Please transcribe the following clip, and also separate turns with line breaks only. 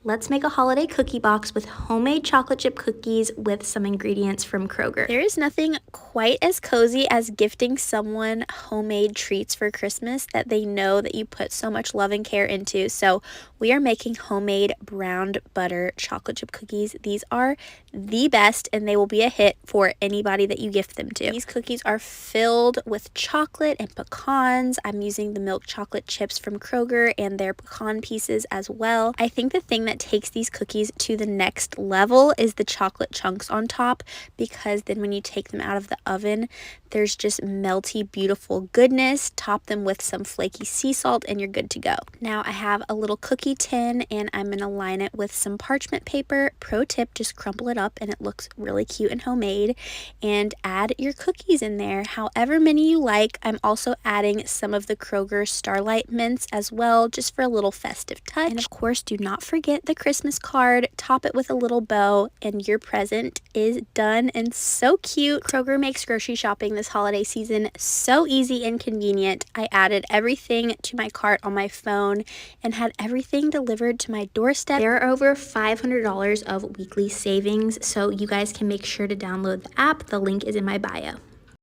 Let's make a holiday cookie box with homemade chocolate chip cookies with some ingredients from Kroger. There is nothing quite as cozy as gifting someone homemade treats for Christmas that they know that you put so much love and care into. So we are making homemade browned butter chocolate chip cookies. These are the best and they will be a hit for anybody that you gift them to. These cookies are filled with chocolate and pecans. I'm using the milk chocolate chips from Kroger and their pecan pieces as well. I think the thing that takes these cookies to the next level is the chocolate chunks on top, because then when you take them out of the oven, there's just melty, beautiful goodness. Top them with some flaky sea salt and you're good to go. Now I have a little cookie tin and I'm gonna line it with some parchment paper. Pro tip, just crumple it up and it looks really cute and homemade. And add your cookies in there, however many you like. I'm also adding some of the Kroger Starlight mints as well, just for a little festive touch. And of course, do not forget the Christmas card. Top it with a little bow and your present is done and so cute. Kroger makes grocery shopping this holiday season so easy and convenient. I added everything to my cart on my phone and had everything delivered to my doorstep. There are over $500 of weekly savings, so you guys can make sure to download the app. The link is in my bio.